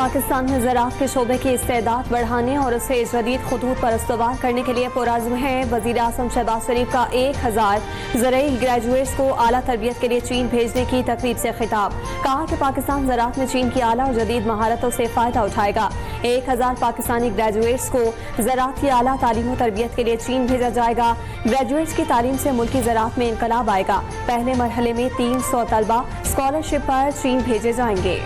पाकिस्तान में ज़राअत के शोबे की इस्तेदाद बढ़ाने और उसे जदीद खतूत पर इस्तवार करने के लिए पुरज़्म है। वज़ीर आज़म शहबाज शरीफ का 1000 ज़राई ग्रेजुएट्स को आला तरबियत के लिए चीन भेजने की तकरीब से खिताब। कहा कि पाकिस्तान ज़राअत में चीन की आला और जदीद महारतों से फ़ायदा उठाएगा। 1000 पाकिस्तानी ग्रेजुएट्स को ज़राअत की आला तालीम और तरबियत के लिए चीन भेजा जाएगा। ग्रेजुएट्स की तालीम से मुल्की ज़राअत में इनकलाब आएगा। पहले मरहले में 300 तलबा स्कॉलरशिप पर चीन भेजे जाएंगे।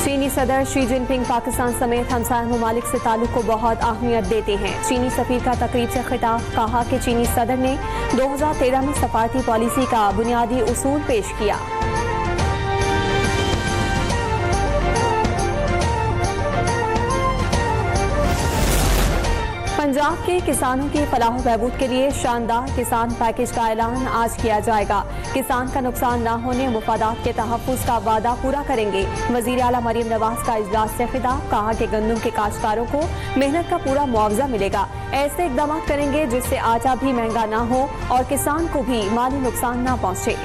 चीनी सदर शी जिनपिंग पाकिस्तान समेत हमसाया ममालिक से ताल्लुक को बहुत अहमियत देते हैं। चीनी सफीर का तकरीब से खिताब। कहा कि चीनी सदर ने 2013 में सफारती पॉलिसी का बुनियादी उसूल पेश किया। पंजाब के किसानों की फलाह बहबूद के लिए शानदार किसान पैकेज का ऐलान आज किया जाएगा। किसान का नुकसान न होने मुफादात के तहफ़्फ़ुज़ का वादा पूरा करेंगे। वज़ीर आला मरियम नवाज का इजलास से खिताब। कहा कि गंदम के काश्तकारों को मेहनत का पूरा मुआवजा मिलेगा। ऐसे इक़दाम करेंगे जिससे आटा भी महंगा ना हो और किसान को भी माली नुकसान न पहुँचे।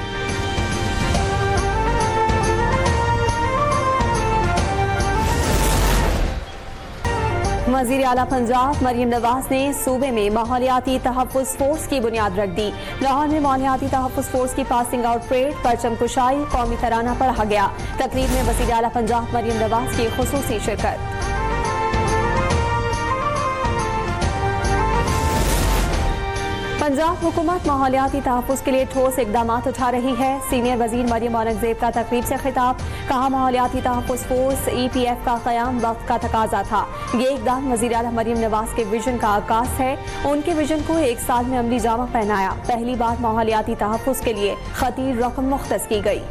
वज़ीर आला पंजाब मरियम नवाज ने सूबे में माहौलियाती तहफ़्फ़ुज़ फोर्स की बुनियाद रख दी। लाहौर में माहौलियाती तहफ़्फ़ुज़ फोर्स की पासिंग आउट परेड, परचम कुशाई, कौमी तराना पढ़ा गया। तकरीब में वज़ीर आला पंजाब मरियम नवाज की खुसूसी शिरकत। पंजाब हुकूमत माहौलियाती तहफ़्फ़ुज़ के लिए ठोस इक़दाम उठा रही है। सीनियर वज़ीर मरियम औरंगज़ेब का तकरीब से खिताब। कहा माहौलियाती तहफ़्फ़ुज़ फोर्स EPF का क़याम वक्त का तकाजा था। ये इक़दाम वज़ीर आला मरियम नवाज के विजन का आगाज़ है। उनके विजन को 1 साल में अमली जामा पहनाया। पहली बार माहौलियाती तहफ़्फ़ुज़ के लिए खतीर रकम मुख्तस की गई।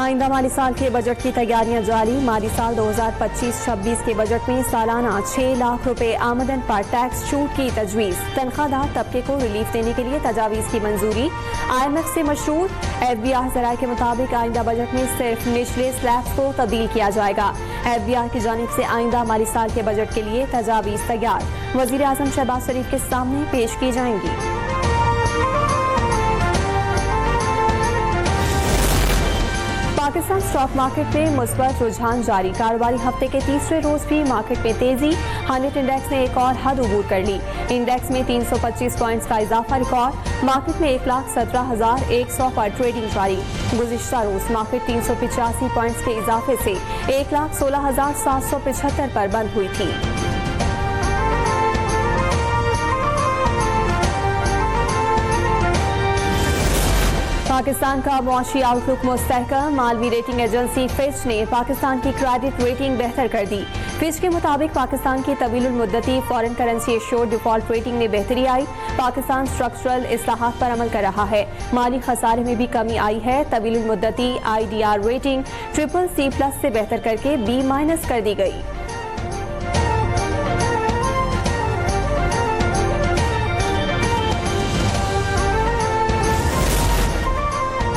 आइंदा माली साल के बजट की तैयारियां जारी। माली साल 2025-26 के बजट में सालाना 6 लाख रुपए आमदन पर टैक्स छूट की तजवीज़। तनख्वाहदार तबके को रिलीफ देने के लिए तजावीज़ की मंजूरी। IMF से मशरूर। FBI ज़राए के मुताबिक आइंदा बजट में सिर्फ निचले स्लैब्स को तब्दील किया जाएगा। FBI की जानिब से आइंदा माली साल के बजट के लिए तजावीज़ तैयार वज़ीर आज़म शहबाज शरीफ के सामने पेश की जाएंगी। पाकिस्तान स्टॉक मार्केट में मुस्बत रुझान जारी। कारोबारी हफ्ते के तीसरे रोज भी मार्केट में तेजी। 100 इंडेक्स ने एक और हद अबूर कर ली। इंडेक्स में 325 पॉइंट्स का इजाफा रिकॉर्ड। मार्केट में 1,17,100 पर ट्रेडिंग जारी। गुज़िश्ता रोज मार्केट 385 पॉइंट्स के इजाफे से 1,16,775 पर बंद हुई थी। पाकिस्तान का मुआशी आउटलुक मुस्तहकम। मालवी रेटिंग एजेंसी फिच ने पाकिस्तान की क्रेडिट रेटिंग बेहतर कर दी। फिच के मुताबिक पाकिस्तान की तवीलुल मुद्दती foreign currency assured default rating में बेहतरी आई। पाकिस्तान स्ट्रक्चरल इस्लाहात पर अमल कर रहा है। माली खसारे में भी कमी आई है। तवीलुल मुद्दती IDR रेटिंग CCC+ से बेहतर करके B- कर दी गई।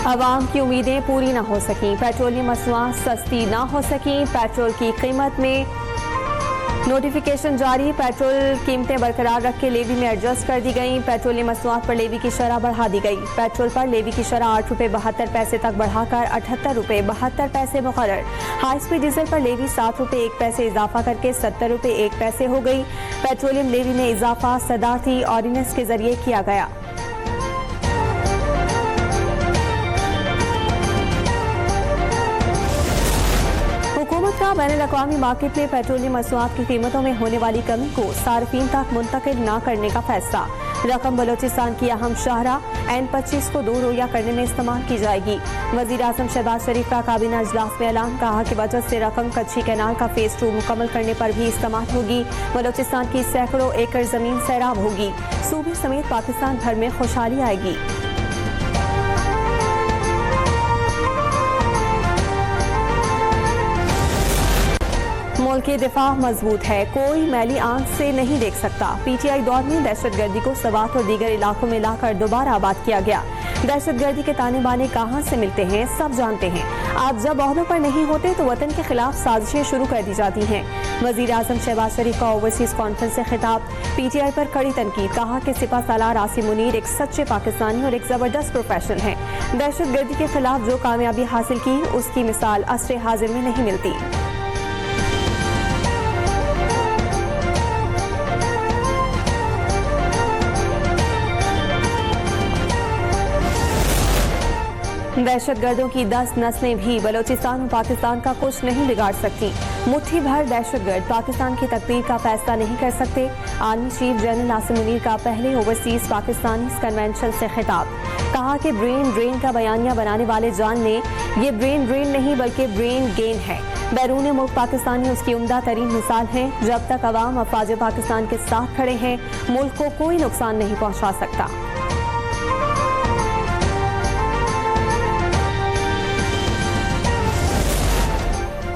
अवाम की उम्मीदें पूरी न हो सकी। पेट्रोलियम मसनूआत सस्ती न हो सकी। पेट्रोल की कीमत में नोटिफिकेशन जारी। पेट्रोल कीमतें बरकरार रख के लेवी में एडजस्ट कर दी गई। पेट्रोलियम मसनूआत पर लेवी की शरह बढ़ा दी गई। पेट्रोल पर लेवी की शरह 8 रुपये 72 पैसे तक बढ़ाकर 78 रुपये 72 पैसे मुकर्रर। हाई स्पीड डीजल पर लेवी 7 रुपये 1 पैसे इजाफा करके 70 रुपये 1 पैसे हो गई। पेट्रोलियम लेवी में इजाफा सदारती ऑर्डिनेंस के जरिए किया गया। बैनुल-अक़वामी मार्केट में पेट्रोलियम मसनूआत की कीमतों में होने वाली कमी को सार्फिन तक मुंतकिल न करने का फैसला। रकम बलोचिस्तान की अहम शाहराह N25 को 2 रोया करने में इस्तेमाल की जाएगी। वज़ीर आज़म शहबाज शरीफ का काबीना इजलास में ऐलान। कहा कि बजट से रकम कच्ची कैनाल का फेज 2 मुकम्मल करने पर भी इस्तेमाल होगी। बलोचिस्तान की सैकड़ों एकड़ जमीन सैराब होगी। सूबे समेत पाकिस्तान भर में खुशहाली आएगी। मुल्क की दिफा मजबूत है, कोई मैली आंख से नहीं देख सकता। PTI दौर में दहशतगर्दी को सवात और दीगर इलाकों में लाकर दोबारा आबाद किया गया। दहशतगर्दी के ताने बाने कहाँ से मिलते हैं सब जानते हैं। आप जब ओहदों पर नहीं होते तो वतन के खिलाफ साजिशें शुरू कर दी जाती हैं। वजीर आजम शहबाज शरीफ का ओवरसीज कॉन्फ्रेंस से खिताब। PTI पर कड़ी तनकीद, कहा कि सिपा सालार आसिम मुनीर एक सच्चे पाकिस्तानी और एक जबरदस्त प्रोफेशनल हैं। दहशतगर्दी के खिलाफ जो कामयाबी हासिल की उसकी मिसाल असरे हाजिर में नहीं मिलती। दहशतगर्दों की 10 नस्लें भी बलोचिस्तान और पाकिस्तान का कुछ नहीं बिगाड़ सकती। मुट्ठी भर दहशतगर्द पाकिस्तान की तकदीर का फैसला नहीं कर सकते। Army chief general Asim Munir का पहले ओवरसीज पाकिस्तानी कन्वेंशन से खिताब, कहा कि ब्रेन ड्रेन का बयानिया बनाने वाले जान लें, ये ब्रेन ड्रेन नहीं बल्कि ब्रेन गेन है। बैरून मुल्क पाकिस्तानी उसकी उम्दा तरीन मिसाल है। जब तक अवाम अफवाज पाकिस्तान के साथ खड़े हैं, मुल्क को कोई नुकसान नहीं पहुँचा सकता।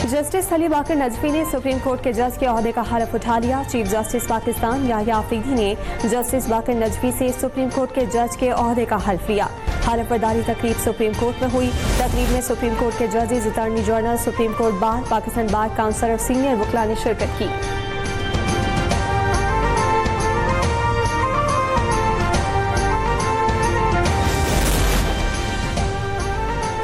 जस्टिस अली बाकर नजफी ने सुप्रीम कोर्ट के जज के ओहदे का हलफ उठा लिया। चीफ जस्टिस पाकिस्तान याहिया अफरीदी ने जस्टिस बाकर नजफी से सुप्रीम कोर्ट के जज के ओहदे का हल्फ लिया। हलफबरदारी तकरीब सुप्रीम कोर्ट में हुई। तकरीब में सुप्रीम कोर्ट के जजेस, attorney general, supreme court bar, Pakistan bar council और सीनियर वकला ने शिरकत की।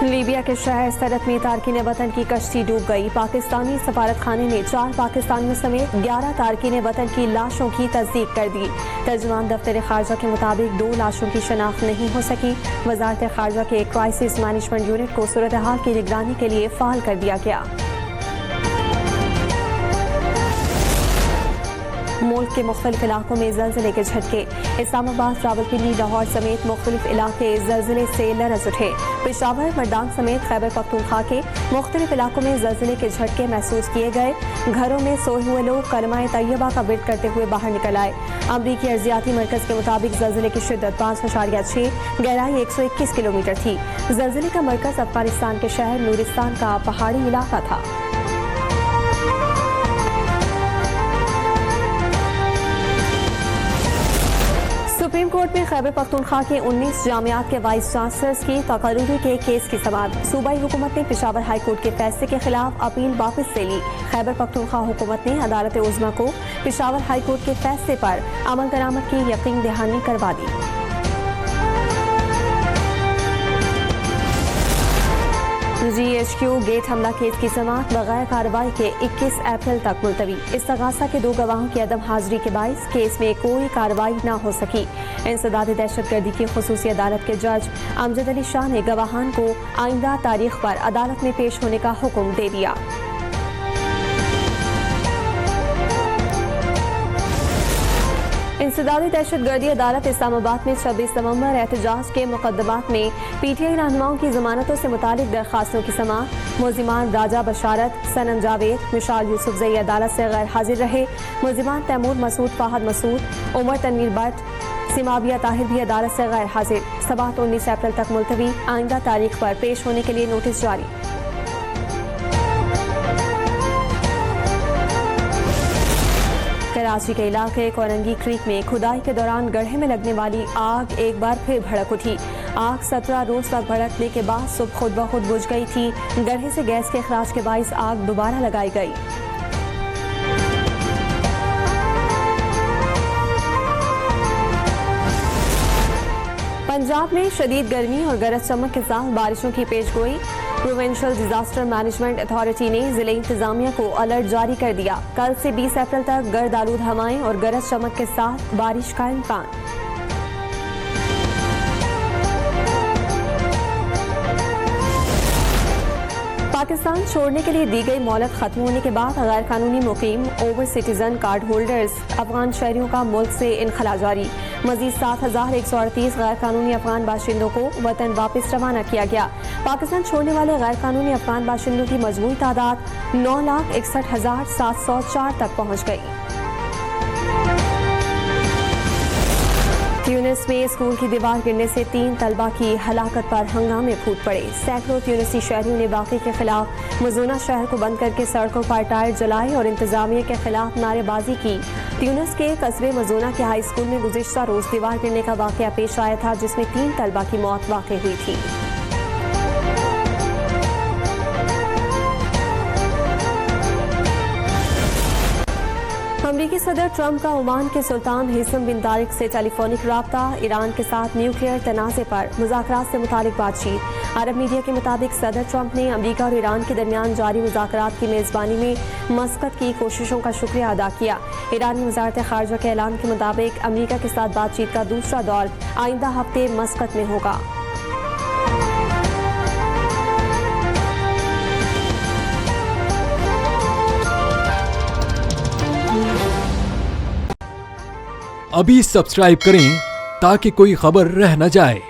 लीबिया के शहर सरत में तारकीन वतन की कश्ती डूब गई। पाकिस्तानी सफारत खाने ने 4 पाकिस्तानियों समेत 11 तारकीन वतन की लाशों की तस्दीक कर दी। तर्जुमान दफ्तर खारजा के मुताबिक 2 लाशों की शनाख्त नहीं हो सकी। वजारत खारजा के क्राइसिस मैनेजमेंट यूनिट को सूरत हाल की निगरानी के लिए फाल कर दिया गया। मुल्क के मुख्तलिफ इलाकों में जल्जले के झटके। इस्लामाबाद, रावलपिंडी, लाहौर समेत मुख्तलिफ इलाके जल्जले से लरज उठे। पेशावर, मर्दान समेत खैबर पख्तूनख्वा के मुख्तलिफ इलाकों में जल्जले के झटके महसूस किए गए। घरों में सोए हुए लोग कलमाए तैयबा का विर्द करते हुए बाहर निकल आए। अमरीकी अर्जियाती मरकज के मुताबिक जल्जले की शिद्दत 5.6, गहराई 121 किलोमीटर थी। जल्जले का मरकज अफगानिस्तान के शहर नूरिस्तान का पहाड़ी इलाका था। सुप्रीम कोर्ट में खैबर पख्तूनख्वा के 19 जामियात के वाइस चांसलर्स की तकर्रुरी के केस की समाअत। सूबाई हुकूमत ने पेशावर हाई कोर्ट के फैसले के खिलाफ अपील वापस ले ली। खैबर पख्तूनख्वा हुकूमत ने अदालत उज़्मा को पेशावर हाई कोर्ट के फैसले पर अमल दरामद की यकीन दहानी करवा दी। GHQ गेट हमला केस की समाअत बगैर कार्रवाई के 21 अप्रैल तक मुलतवी। इस्तगासा के 2 गवाहों की अदम हाजिरी के बाइस केस में कोई कार्रवाई न हो सकी। इंसदाद दहशतगर्दी की खुसूसी अदालत के जज अमजद अली शाह ने गवाहान को आइंदा तारीख पर अदालत में पेश होने का हुक्म दे दिया। इंसदादी दहशतगर्दी अदालत इस्लामाबाद में 26 नवंबर एहतजाज के मुकदमात में PTI रहनुमाओं की जमानतों से मुतालिक दरखास्तों की समाअत। मुल्जिमान राजा बशारत, सनम जावेद, मिशाल यूसुफजई अदालत से गैर हाजिर रहे। मुल्जिमान तैमूर मसूद, फाहद मसूद, उमर तनवीर भट्ट, सिमाबिया ताहिर भी अदालत से गैर हाजिर। समाअत 19 अप्रैल तक मुलतवी। आइंदा तारीख पर पेश होने के लिए नोटिस जारी। कराची के इलाके कोरंगी क्रीक में खुदाई के दौरान गड्ढे में लगने वाली आग एक बार फिर भड़क उठी। आग 17 रोज तक भड़कने के बाद सुबह खुद ब खुद बुझ गई थी। गड्ढे से गैस के अखराज के बाइस आग दोबारा लगाई गई। पंजाब में शदीद गर्मी और गरज चमक के साथ बारिशों की पेशगोई। प्रोविंशियल डिजास्टर मैनेजमेंट अथॉरिटी ने जिले इंतजामिया को अलर्ट जारी कर दिया। कल से 20 अप्रैल तक गर्द आलूद हवाएं और गरज चमक के साथ बारिश का इम्कान। पाकिस्तान छोड़ने के लिए दी गई मोहलत खत्म होने के बाद गैर कानूनी मुकीम over citizen card holders Afghan शहरियों का मुल्क से इनखला जारी। मजीद 7138 गैर कानूनी अफगान बाशिंदों को वतन वापस रवाना किया गया। पाकिस्तान छोड़ने वाले गैर कानूनी अफगान बाशिंदों की मजमूई तादाद 9,61,704 तक पहुँच गई। ट्यूनिस में स्कूल की दीवार गिरने से 3 तलबा की हलाकत पर हंगामे फूट पड़े। सैकड़ों ट्यूनिसी शहरियों ने बाकी के खिलाफ मजूना शहर को बंद करके सड़कों पर टायर जलाए और इंतजामिया के खिलाफ नारेबाजी की। ट्यूनिस के कस्बे मजूना के हाई स्कूल में गुज़िश्ता रोज दीवार गिरने का वाकया पेश आया था, जिसमें 3 तलबा की मौत वाक़ई हुई थी। सदर ट्रंप का ओमान के सुल्तान हिसम बिन तारिक से टेलीफोनिक राब्ता, ईरान के साथ न्यूक्लियर तनाज़े पर मुज़ाकरात से मुतालिक बातचीत। अरब मीडिया के मुताबिक सदर ट्रंप ने अमरीका और ईरान के दरमियान जारी मुज़ाकरात की मेज़बानी में मस्कत की कोशिशों का शुक्रिया अदा किया। ईरानी वज़ारत ख़ारजा के ऐलान के मुताबिक अमरीका के साथ बातचीत का दूसरा दौर आइंदा हफ्ते मस्कत में होगा। अभी सब्सक्राइब करें ताकि कोई खबर रह न जाए।